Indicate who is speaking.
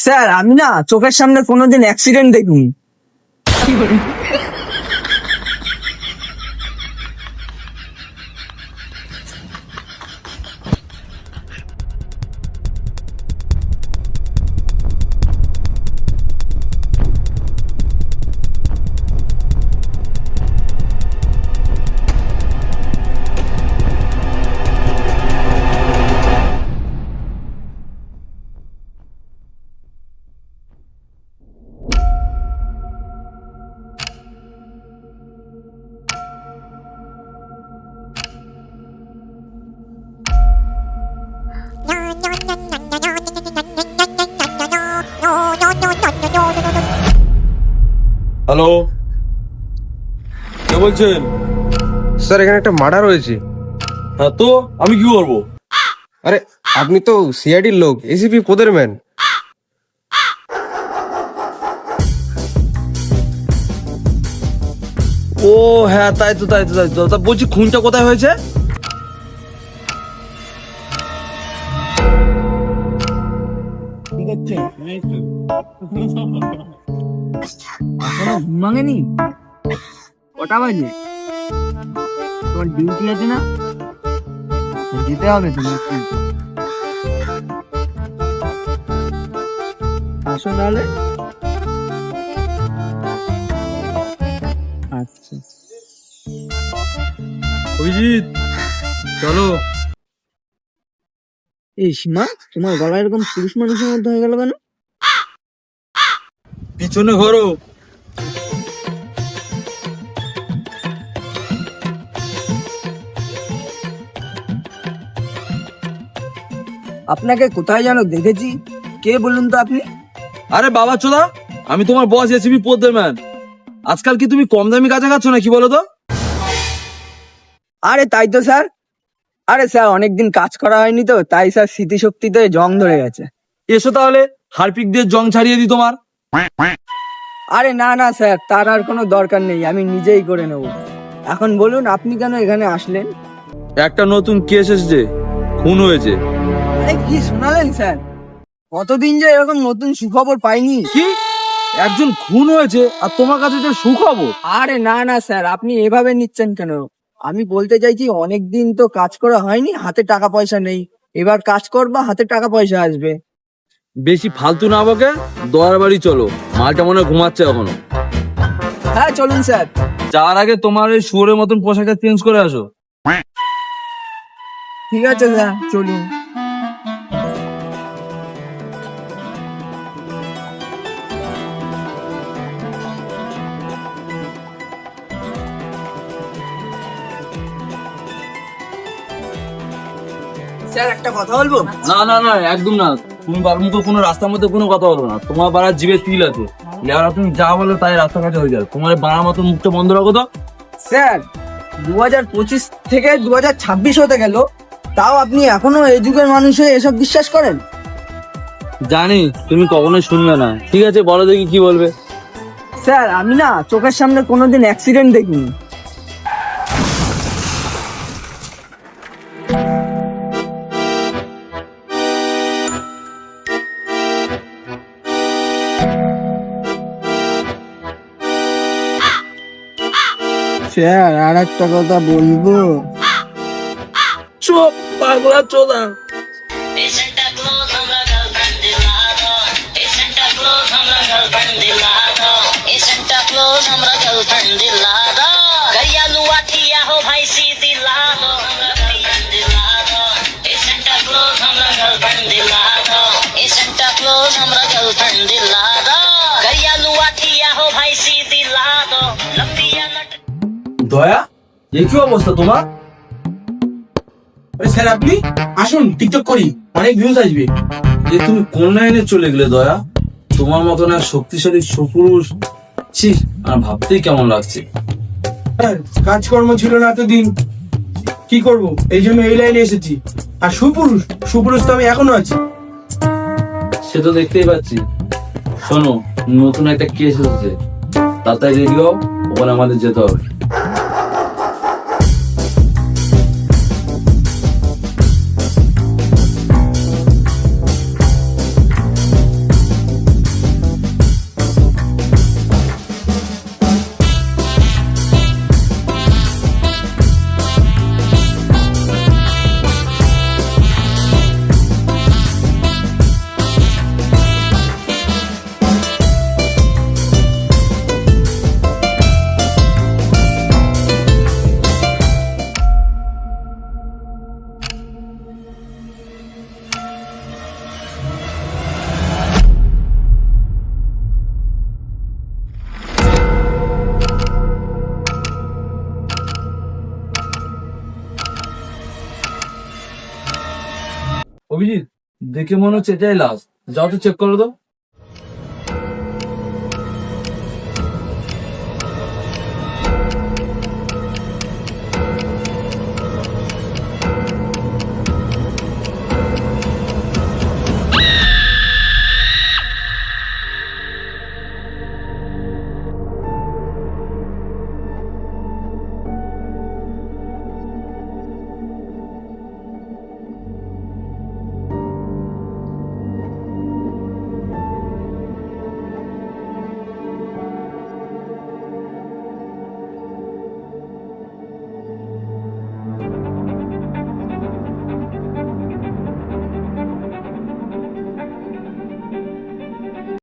Speaker 1: Sir আমি না চোখের সামনে কোনোদিন অ্যাক্সিডেন্ট দেখিনি।
Speaker 2: হ্যালো, কে বলছেন?
Speaker 3: স্যার এখানে একটা মার্ডার হয়েছে।
Speaker 2: হ্যাঁ, তো আমি কি করবো?
Speaker 3: আরে আপনি তো সিআইডির লোক, এসিপি পদের ম্যান।
Speaker 2: ও হ্যাঁ, তাই তো তা বলছি, খুনটা কোথায় হয়েছে?
Speaker 1: ঠিক আছে, এখনো ঘুম ভাঙেনি? কটা বাজে? তোমার ডিউটি আছে না? যেতে হবে তোমার। আসো তাহলে। আচ্ছা
Speaker 2: অভিজিৎ, চলো।
Speaker 1: এই সীমা, তোমার গলা এরকম পুরুষ মানুষের মধ্যে হয়ে গেল কেন?
Speaker 2: পিছনে ঘোরো।
Speaker 1: আপনাকে কোথায় যেন দেখেছি, কে বলুন তো আপনি?
Speaker 2: আরে বাবা চোদা, আমি তোমার বস এসিপি পদ্মের ম্যান। আজকাল কি তুমি কম দামি কাজে খাচ্ছ নাকি বলো তো?
Speaker 1: আরে তাই তো স্যার। আরে স্যার অনেকদিন কাজ করা হয়নি তো, তাই স্যার স্মৃতিশক্তিতে জং ধরে গেছে।
Speaker 2: এসো তাহলে, হারপিক দিয়ে জং ছাড়িয়ে দিই তোমার।
Speaker 1: আরে না না স্যার, তার আর কোনো দরকার নেই, আমি নিজেই করে নেব। এখন বলুন আপনি কেন এখানে আসলেন?
Speaker 2: একটা নতুন কেস এসেছে, খুন হয়েছে।
Speaker 1: আরে কি শোনালেন স্যার? কতদিন যে এরকম নতুন সুখবর পাইনি।
Speaker 2: কি? একজন খুন হয়েছে আর তোমার কাছে এটা সুখবর?
Speaker 1: আরে না না স্যার, আপনি এভাবে নিচ্ছেন কেন? আমি বলতে চাইছি অনেকদিন তো কাজ করা হয়নি, হাতে টাকা পয়সা নেই। এবার কাজ করবা, হাতে টাকা পয়সা আসবে।
Speaker 2: বেশি ফালতু না বকে দোয়ার বাড়ি চলো, মালটা মনে হয় ঘুমাচ্ছে এখনো।
Speaker 1: হ্যাঁ চলুন স্যার।
Speaker 2: যাওয়ার আগে তোমার এই শুয়োরের মতন পোশাকটা চেঞ্জ করে আসো।
Speaker 1: ঠিক আছে স্যার, চলুন। স্যার একটা কথা বলবো?
Speaker 2: না না না, একদম না। তুমি বারমুখো কোনো রাস্তার মধ্যে কোনো কথা বলো না। তোমার বাড়ার জিভে তিল আছে, এবার তুমি যা বলো তাই রাস্তাঘাটে হয়ে যাবে। তোমার বাড়ার মতো মুখটা বন্ধ রাখো তো।
Speaker 1: স্যার 2025 থেকে 2026 হতে গেল, তাও আপনি এখনো এই যুগের মানুষ হয়ে এসব বিশ্বাস করেন?
Speaker 2: জানি তুমি কখনোই শুনবে না। ঠিক আছে, বলো দেখি কি বলবে।
Speaker 1: স্যার আমি না চোখের সামনে কোনোদিন অ্যাক্সিডেন্ট দেখিনি। স্যার আর একটা কথা বলবো?
Speaker 2: চুপ পাগলা চোদা।
Speaker 4: Hey Santa Claus, हमरा girlfriend दिला दो। Hey Santa Claus, हमरा girlfriend दिला दो। Hey Santa Claus, हमरा girlfriend दिला दो। गरिया लुआ थिया हो भाई सी दिला दो। हमरा girlfriend दिला दो। Hey Santa Claus, हमरा girlfriend दिला दो। Hey Santa Claus, हमरा girlfriend दिला दो। गरिया लुआ थिया हो भाई सी दिला दो। लंबिया लट
Speaker 2: দয়া, এ কি অবস্থা তোমার?
Speaker 5: স্যার আপনি আসুন, টিকটক করি, অনেক ভিউজ আসবে।
Speaker 2: যে তুমি কোন লাইনে চলে গেলে দয়া? তোমার মতন এক শক্তিশালী সুপুরুষ, ছি, আর ভাবতেই কেমন লাগছে।
Speaker 5: স্যার কাজকর্ম ছিল না এতদিন, কি করব, এই জন্য এই লাইনে এসেছি। আর সুপুরুষ, সুপুরুষ তো আমি এখনো আছি।
Speaker 2: সে তো দেখতেই পাচ্ছি। শোনো, নতুন একটা কেস এসেছে, তাড়াতাড়ি রেডি হও, ওখানে আমাদের যেতে হবে। দেখে মনে হচ্ছে এটাই লাস্ট, যাও তো চেক করো তো।